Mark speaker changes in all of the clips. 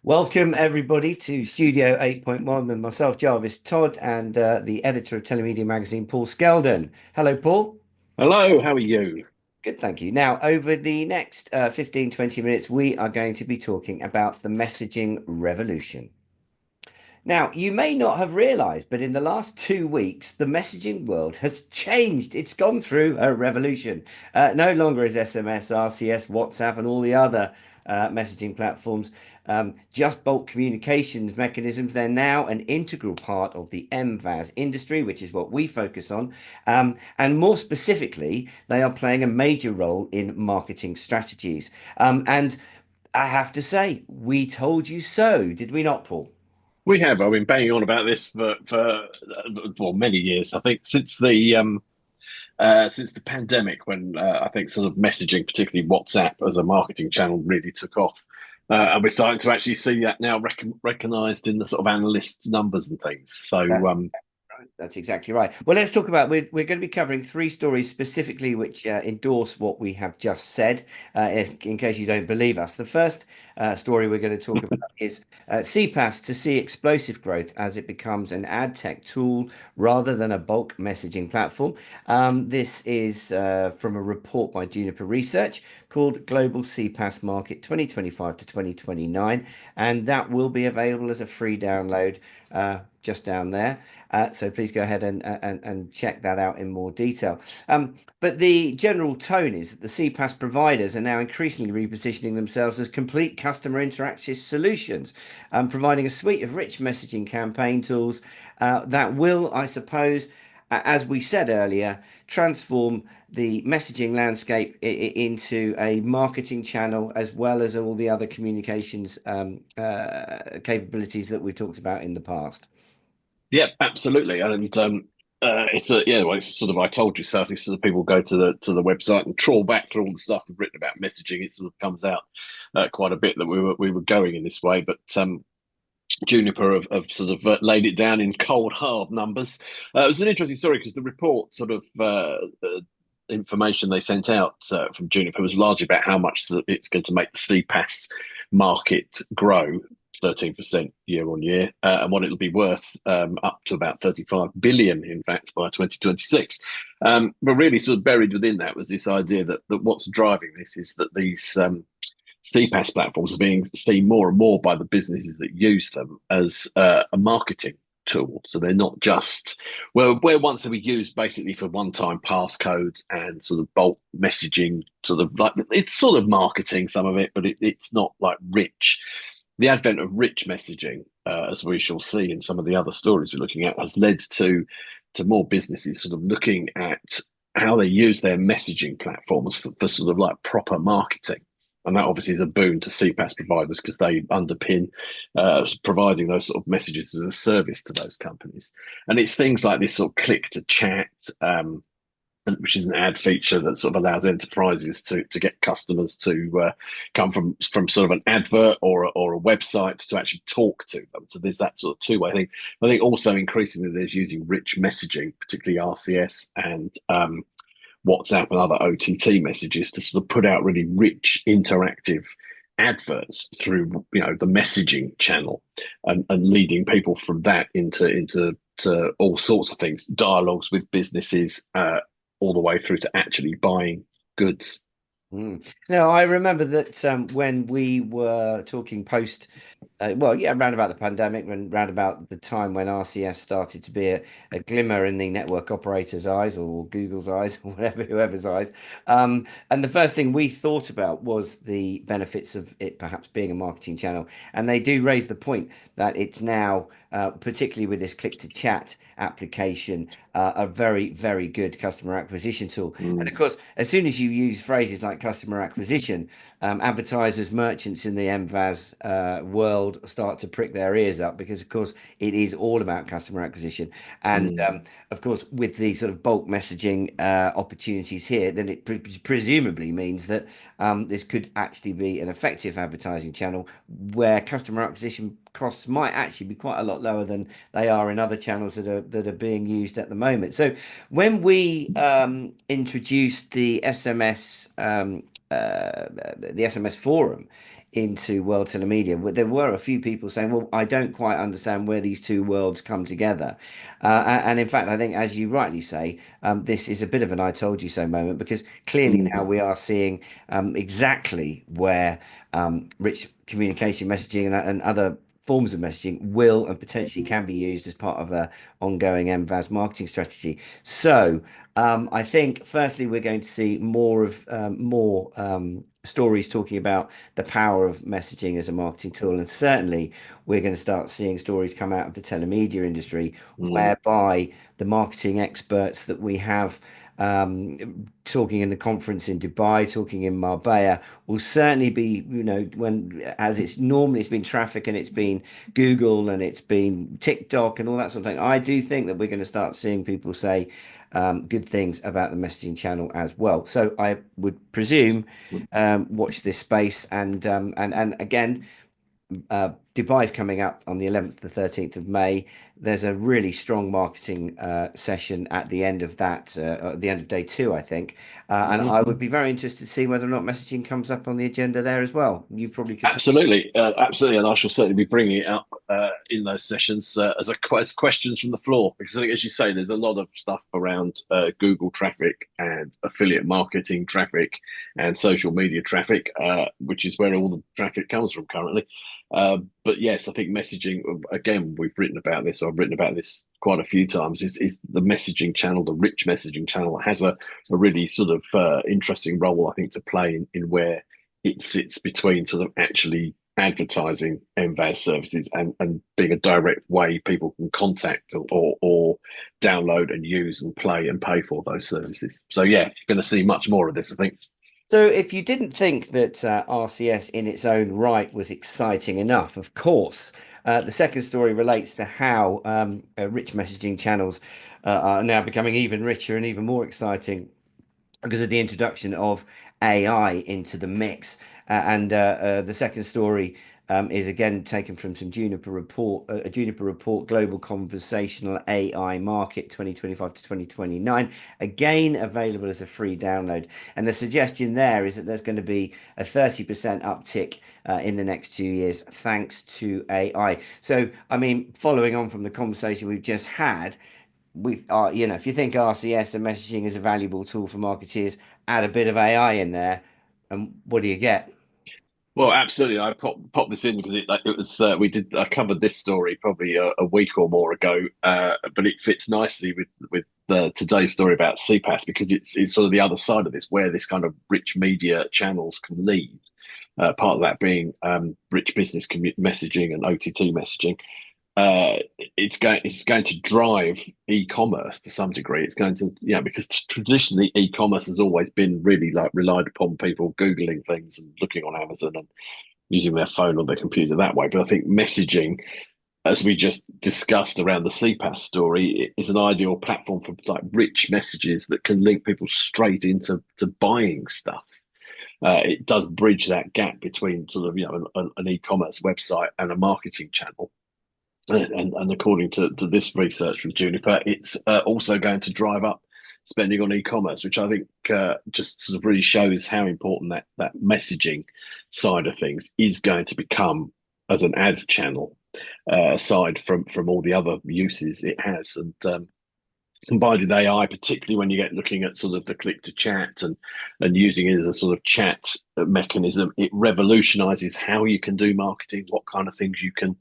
Speaker 1: Welcome everybody to Studio 8.1 with myself, Jarvis, Todd, and the editor of TELEMEDIA magazine, Paul Skeldon. Hello, Paul.
Speaker 2: Hello, how are you?
Speaker 1: Good, thank you. Now, over the next 15, 20 minutes, we are going to be talking about the messaging revolution. Now, you may not have realized, but in the last 2 weeks, the messaging world has changed. It's gone through a revolution. No longer is SMS, RCS, WhatsApp, and all the other messaging platforms just bulk communications mechanisms. They're now an integral part of the MVAS industry, which is what we focus on. And more specifically, they are playing a major role in marketing strategies. And I have to say, we told you so, did we not, Paul?
Speaker 2: We have. I've been banging on about this for well many years. I think since the pandemic, when I think sort of messaging, particularly WhatsApp as a marketing channel, really took off, and we're starting to actually see that now recognised in the sort of analysts' numbers and things. So
Speaker 1: That's exactly right. Well, let's talk about we're going to be covering three stories specifically which endorse what we have just said, in case you don't believe us. The first story we're going to talk about is CPaaS to see explosive growth as it becomes an ad tech tool rather than a bulk messaging platform. This is from a report by Juniper Research called Global CPaaS Market 2025 to 2029, and that will be available as a free download just down there. So please go ahead and check that out in more detail. But the general tone is that the CPaaS providers are now increasingly repositioning themselves as complete customer interactive solutions, providing a suite of rich messaging campaign tools that will, I suppose, as we said earlier, transform the messaging landscape into a marketing channel as well as all the other communications capabilities that we've talked about in the past.
Speaker 2: yeah, absolutely. And it's a yeah, well, it's sort of I told you so. If sort of people go to the website and trawl back through all the stuff we've written about messaging, it sort of comes out quite a bit that we were going in this way. But Juniper have sort of laid it down in cold, hard numbers. It was an interesting story because the report sort of information they sent out from Juniper was largely about how much it's going to make the CPaaS market grow. 13% year on year, and what it'll be worth up to about 35 billion, in fact, by 2026. But really, sort of buried within that was this idea that what's driving this is that these CPaaS platforms are being seen more and more by the businesses that use them as a marketing tool. So they're not just where once they were used basically for one-time passcodes and sort of bulk messaging, sort of like it's sort of marketing some of it, but it's not like rich. The advent of rich messaging, as we shall see in some of the other stories we're looking at, has led to more businesses sort of looking at how they use their messaging platforms for sort of like proper marketing. And that obviously is a boon to CPaaS providers because they underpin providing those sort of messages as a service to those companies. And it's things like this sort of click to chat, which is an ad feature that sort of allows enterprises to get customers to come from sort of an advert or a website to actually talk to them. So there's that sort of two-way thing. I think also increasingly there's using rich messaging, particularly RCS and WhatsApp and other OTT messages to sort of put out really rich interactive adverts through the messaging channel and leading people from that into all sorts of things, dialogues with businesses, all the way through to actually buying goods.
Speaker 1: Now, I remember that when we were talking post, well, yeah, around about the pandemic and round about the time when RCS started to be a glimmer in the network operator's eyes or Google's eyes or whatever, whoever's eyes. And the first thing we thought about was the benefits of it perhaps being a marketing channel. And they do raise the point that it's now, particularly with this click to chat application, a very, very good customer acquisition tool. And of
Speaker 2: Mm.
Speaker 1: course, as soon as you use phrases like customer acquisition, advertisers, merchants in the MVAS world start to prick their ears up because, of course, it is all about customer acquisition. And
Speaker 2: Mm.
Speaker 1: of course, with the sort of bulk messaging opportunities here, then it presumably means that this could actually be an effective advertising channel where customer acquisition costs might actually be quite a lot lower than they are in other channels that are being used at the moment. So when we introduced the SMS forum into World Telemedia, there were a few people saying, well, I don't quite understand where these two worlds come together. And in fact, I think, as you rightly say, this is a bit of an I told you so moment, because clearly now we are seeing exactly where rich communication messaging and other forms of messaging will and potentially can be used as part of a ongoing MVAS marketing strategy. So I think firstly we're going to see more stories talking about the power of messaging as a marketing tool, and certainly we're going to start seeing stories come out of the telemedia industry whereby the marketing experts that we have talking in the conference in Dubai, talking in Marbella, will certainly be, when as it's been traffic and it's been Google and it's been TikTok and all that sort of thing. I do think that we're going to start seeing people say good things about the messaging channel as well. So I would presume watch this space, and again, Dubai is coming up on the 11th to 13th of May. There's a really strong marketing session at the end of that, at the end of day two, I think. And I would be very interested to see whether or not messaging comes up on the agenda there as well. You probably could.
Speaker 2: Absolutely, and I shall certainly be bringing it up in those sessions as questions from the floor, because I think, as you say, there's a lot of stuff around Google traffic and affiliate marketing traffic and social media traffic, which is where all the traffic comes from currently. But yes, I think messaging, again, we've written about this, or I've written about this quite a few times, is the messaging channel, the rich messaging channel, has a really sort of interesting role, I think, to play in where it sits between sort of actually advertising MVAS services and being a direct way people can contact or download and use and play and pay for those services. So yeah, you're going to see much more of this, I think.
Speaker 1: So, if you didn't think that RCS in its own right was exciting enough, of course, the second story relates to how rich messaging channels are now becoming even richer and even more exciting because of the introduction of AI into the mix. And the second story is again taken from some Juniper report, a Juniper report, Global Conversational AI Market 2025 to 2029, again available as a free download. And the suggestion there is that there's going to be a 30% uptick in the next 2 years thanks to AI. So, I mean, following on from the conversation we've just had, we are, if you think RCS and messaging is a valuable tool for marketeers, add a bit of AI in there, and what do you get?
Speaker 2: Well, absolutely. I popped this in because it was I covered this story probably a week or more ago, but it fits nicely with today's story about CPaaS, because it's sort of the other side of this, where this kind of rich media channels can lead. Part of that being rich business messaging and OTT messaging. It's going to drive e-commerce to some degree. It's going to, because traditionally e-commerce has always been really like relied upon people Googling things and looking on Amazon and using their phone or their computer that way. But I think messaging, as we just discussed around the CPaaS story, is an ideal platform for like rich messages that can link people straight into buying stuff. It does bridge that gap between sort of an e-commerce website and a marketing channel. And according to this research from Juniper, it's also going to drive up spending on e-commerce, which I think just sort of really shows how important that messaging side of things is going to become as an ad channel, aside from all the other uses it has. And combined with AI, particularly when you get looking at sort of the click to chat and using it as a sort of chat mechanism, it revolutionizes how you can do marketing, what kind of things you can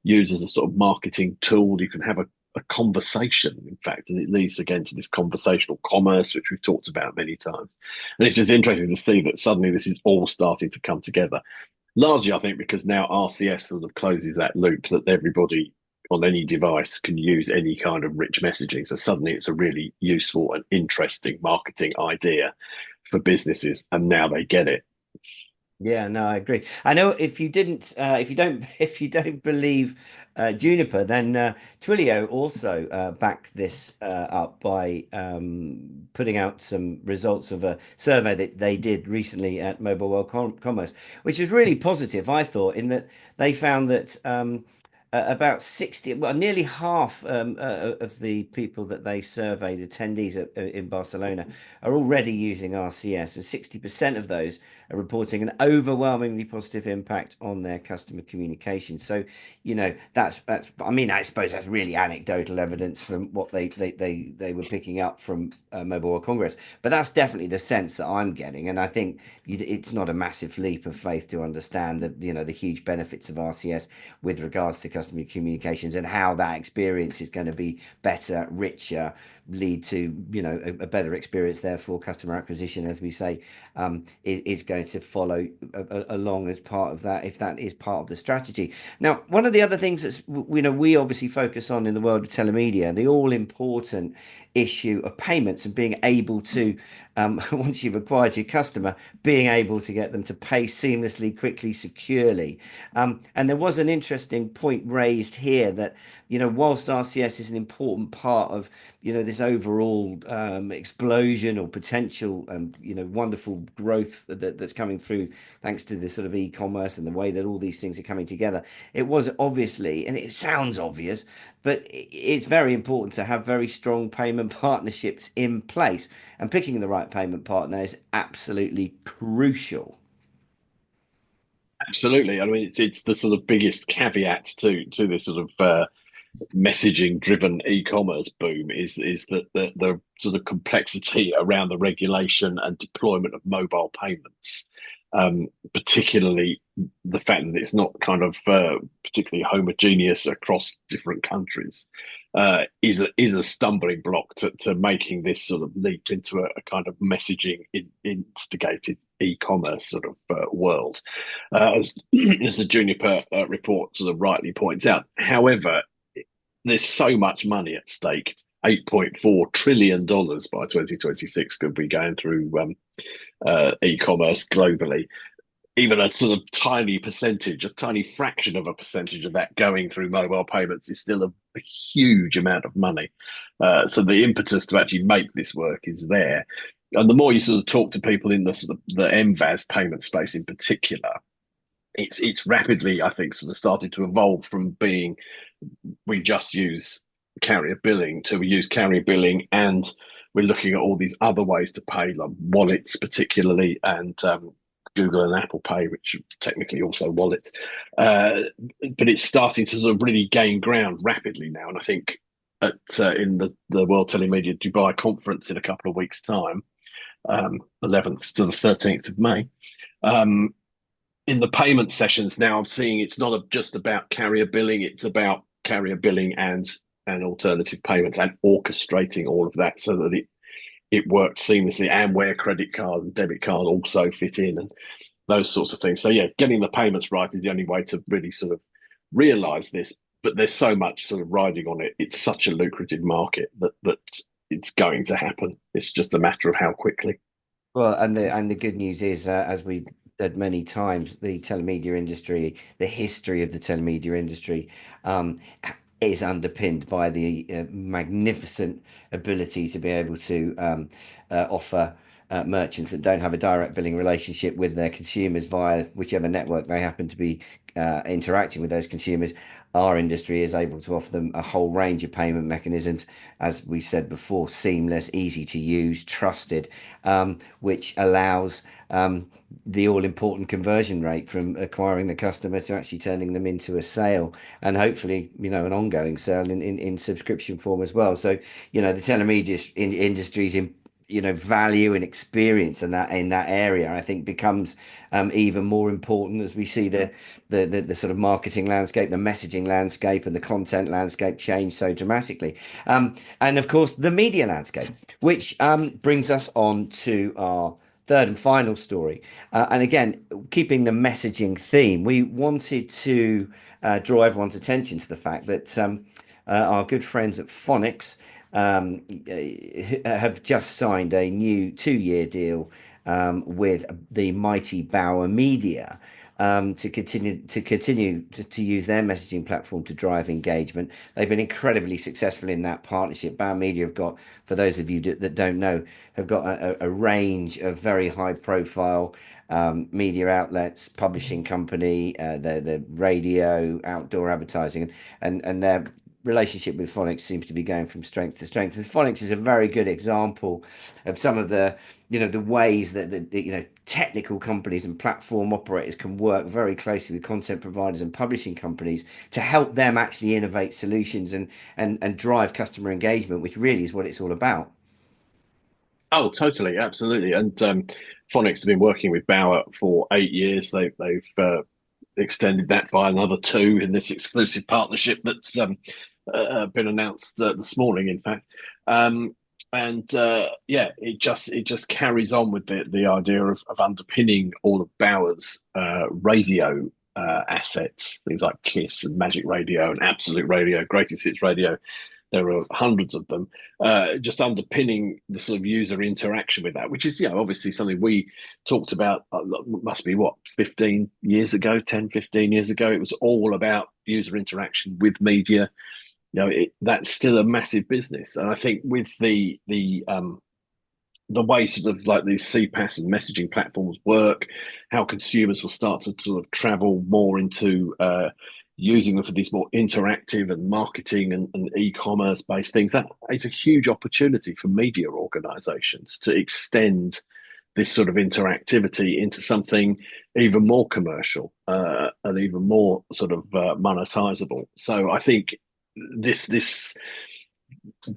Speaker 2: use as a sort of marketing tool. You can have a conversation, in fact, and it leads again to this conversational commerce, which we've talked about many times. And it's just interesting to see that suddenly this is all starting to come together. Largely, I think, because now RCS sort of closes that loop that everybody on any device can use any kind of rich messaging. So suddenly it's a really useful and interesting marketing idea for businesses, and now they get it.
Speaker 1: Yeah, no, I agree. I know if you don't believe Juniper, then Twilio also backed this up by putting out some results of a survey that they did recently at Mobile World Commerce, which is really positive, I thought, in that they found that about 60, well, nearly half of the people that they surveyed, attendees in Barcelona, are already using RCS, and 60% of those are reporting an overwhelmingly positive impact on their customer communication. So, that's. I mean, I suppose that's really anecdotal evidence from what they were picking up from Mobile World Congress, but that's definitely the sense that I'm getting, and I think it's not a massive leap of faith to understand that the huge benefits of RCS with regards to customer communications and how that experience is going to be better, richer, lead to a better experience, therefore customer acquisition, as we say, is going to follow along as part of that, if that is part of the strategy. Now, one of the other things that's we obviously focus on in the world of telemedia, the all important issue of payments and being able to once you've acquired your customer, being able to get them to pay seamlessly, quickly, securely. And there was an interesting point raised here that, whilst RCS is an important part of, this overall explosion or potential, wonderful growth that's coming through thanks to this sort of e-commerce and the way that all these things are coming together, it was obviously, and it sounds obvious, but it's very important to have very strong payment partnerships in place. And picking the right payment partner is absolutely crucial.
Speaker 2: Absolutely. I mean, it's the sort of biggest caveat to this sort of messaging driven e-commerce boom is that the sort of complexity around the regulation and deployment of mobile payments, particularly the fact that it's not kind of particularly homogeneous across different countries, is a stumbling block to making this sort of leap into a kind of messaging instigated e-commerce sort of world, as the Juniper report sort of rightly points out. However, there's so much money at stake. $8.4 trillion by 2026 could be going through e-commerce globally. Even a sort of tiny percentage, a tiny fraction of a percentage of that going through mobile payments is still a huge amount of money. So the impetus to actually make this work is there. And the more you sort of talk to people in the sort of the MVAS payment space in particular, it's rapidly, I think, sort of started to evolve from being we just use carrier billing to we use carrier billing and we're looking at all these other ways to pay, like wallets particularly, and Google and Apple Pay, which are technically also wallets. But it's starting to sort of really gain ground rapidly now. And I think in the World Telemedia Dubai conference in a couple of weeks' time, 11th to the 13th of May, in the payment sessions now, I'm seeing it's not just about carrier billing, it's about carrier billing and alternative payments and orchestrating all of that so that it works seamlessly, and where credit card and debit card also fit in and those sorts of things. So yeah, getting the payments right is the only way to really sort of realize this. But there's so much sort of riding on it. It's such a lucrative market that it's going to happen. It's just a matter of how quickly.
Speaker 1: Well, and the good news is, as we said many times, the telemedia industry, the history of the telemedia industry, is underpinned by the magnificent ability to be able to offer merchants that don't have a direct billing relationship with their consumers via whichever network they happen to be interacting with those consumers. Our industry is able to offer them a whole range of payment mechanisms, as we said before, seamless, easy to use, trusted, which allows the all-important conversion rate from acquiring the customer to actually turning them into a sale, and hopefully, an ongoing sale in subscription form as well. So, the telemedia industry's in value and experience in that area, I think becomes even more important as we see the sort of marketing landscape, the messaging landscape, and the content landscape change so dramatically, and of course the media landscape, which brings us on to our third and final story. And again, keeping the messaging theme, we wanted to draw everyone's attention to the fact that our good friends at Phonics have just signed a new 2-year deal with the mighty Bauer Media. to use their messaging platform to drive engagement. They've been incredibly successful in that partnership. Bauer Media have got, for those of you that don't know, have got a range of very high profile media outlets, publishing company, the radio, outdoor advertising, and their relationship with Phonics seems to be going from strength to strength. And Phonics is a very good example of some of the, the ways that technical companies and platform operators can work very closely with content providers and publishing companies to help them actually innovate solutions and drive customer engagement, which really is what it's all about.
Speaker 2: Oh, totally, absolutely. And Phonics have been working with Bauer for 8 years. They've extended that by another two in this exclusive partnership that's been announced this morning, in fact. And yeah, it just carries on with the idea of underpinning all of Bauer's radio assets, things like Kiss and Magic Radio and Absolute Radio, Greatest Hits Radio. There are hundreds of them, just underpinning the sort of user interaction with that, which is, obviously something we talked about, must be what, 15 years ago, 10, 15 years ago. It was all about user interaction with media. That's still a massive business. And I think with the way sort of like these CPaaS and messaging platforms work, how consumers will start to sort of travel more into using them for these more interactive and marketing and e-commerce based things. That is a huge opportunity for media organizations to extend this sort of interactivity into something even more commercial and even more sort of monetizable. So I think this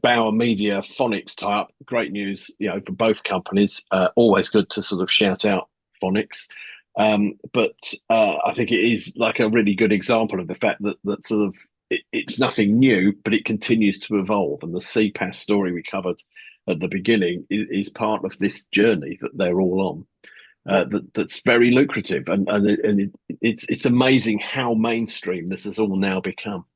Speaker 2: Bauer Media Phonics tie up, great news, for both companies. Always good to sort of shout out Phonics. But I think it is like a really good example of the fact that sort of it's nothing new, but it continues to evolve. And the CPaaS story we covered at the beginning is part of this journey that they're all on. That's very lucrative, and it's amazing how mainstream this has all now become.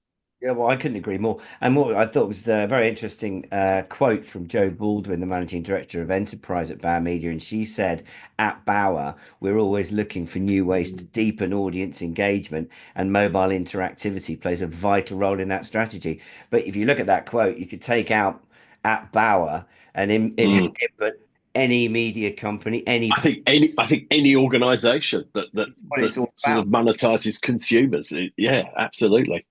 Speaker 1: Yeah, well, I couldn't agree more. And what I thought was a very interesting quote from Jo Baldwin, the managing director of enterprise at Bauer Media. And she said, at Bauer, we're always looking for new ways to deepen audience engagement, and mobile interactivity plays a vital role in that strategy. But if you look at that quote, you could take out at Bauer and input any media company, any
Speaker 2: I think any organization
Speaker 1: what
Speaker 2: that
Speaker 1: it's all
Speaker 2: sort
Speaker 1: about.
Speaker 2: of monetizes consumers, yeah, absolutely.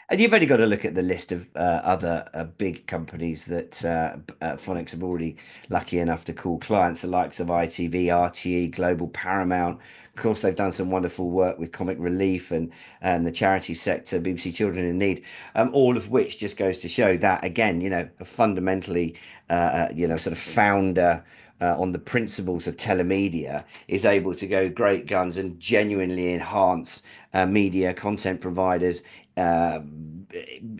Speaker 1: And you've only got to look at the list of other big companies that Phonics have already lucky enough to call clients, the likes of ITV, RTE, Global, Paramount. Of course, they've done some wonderful work with Comic Relief and the charity sector, BBC Children in Need, all of which just goes to show that, again, a fundamentally, sort of founder on the principles of telemedia is able to go great guns and genuinely enhance media content providers uh,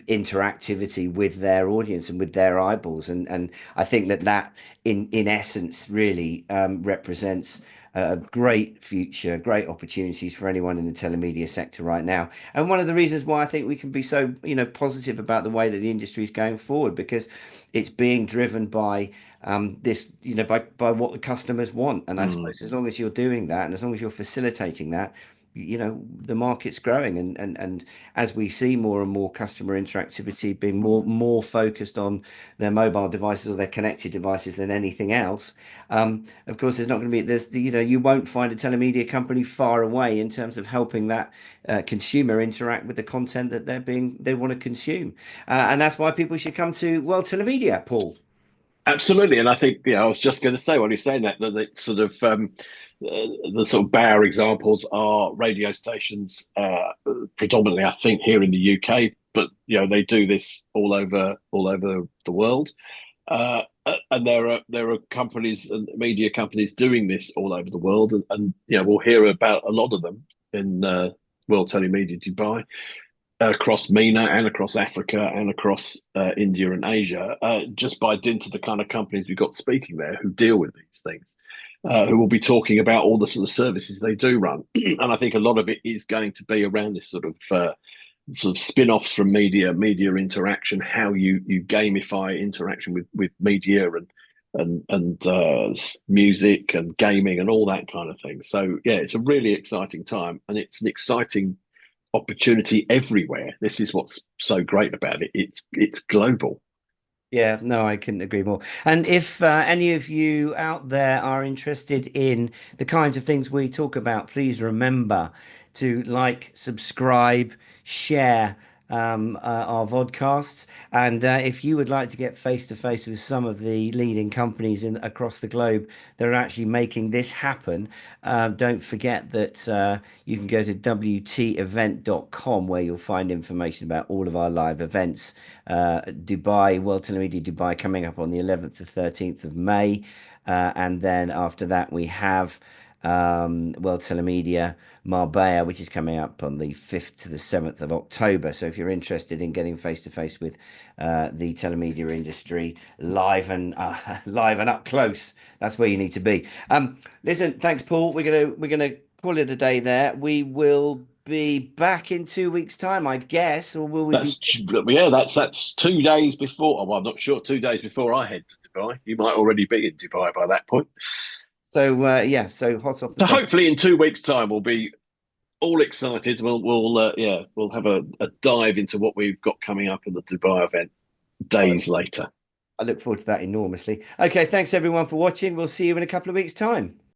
Speaker 1: interactivity with their audience and with their eyeballs, and I think that in essence really represents a great future, great opportunities for anyone in the telemedia sector right now. And one of the reasons why I think we can be so, positive about the way that the industry is going forward, because it's being driven by this, by what the customers want. And I
Speaker 2: Mm.
Speaker 1: suppose as long as you're doing that and as long as you're facilitating that, the market's growing, and as we see more and more customer interactivity being more focused on their mobile devices or their connected devices than anything else, of course there's not going to be you won't find a telemedia company far away in terms of helping that consumer interact with the content that they want to consume, and that's why people should come to World Telemedia, Paul.
Speaker 2: Absolutely, and I think I was just going to say when you're saying that it's sort of the sort of Bauer examples are radio stations, predominantly I think here in the UK, but they do this all over the world, and there are companies and media companies doing this all over the world, and we'll hear about a lot of them in World Telemedia Dubai, across MENA and across Africa and across India and Asia, just by dint of the kind of companies we've got speaking there who deal with these things, who will be talking about all the sort of services they do run. And I think a lot of it is going to be around this sort of spin-offs from media interaction, how you gamify interaction with media, and and music and gaming and all that kind of thing. So yeah, it's a really exciting time, and it's an exciting opportunity everywhere. This is what's so great about it. It's global.
Speaker 1: Yeah, no, I couldn't agree more. And if any of you out there are interested in the kinds of things we talk about, please remember to like, subscribe, share our vodcasts. And if you would like to get face to face with some of the leading companies in across the globe that are actually making this happen, don't forget that you can go to wtevent.com where you'll find information about all of our live events. Dubai, World Telemedia Dubai coming up on the 11th to 13th of May. And then after that, we have World Telemedia Marbella, which is coming up on the 5th to the 7th of October. So if you're interested in getting face to face with the telemedia industry live and up close, that's where you need to be. Listen, thanks, Paul. We're gonna call it a day there. We will be back in 2 weeks' time, I guess, or will we be?
Speaker 2: That's yeah. That's 2 days before. Well, I'm not sure. 2 days before I head to Dubai, you might already be in Dubai by that point.
Speaker 1: So yeah, so hot off the
Speaker 2: So
Speaker 1: press.
Speaker 2: hopefully, in 2 weeks' time, we'll be all excited. We'll have a dive into what we've got coming up in the Dubai event days later.
Speaker 1: I look forward to that enormously. Okay, thanks everyone for watching. We'll see you in a couple of weeks' time.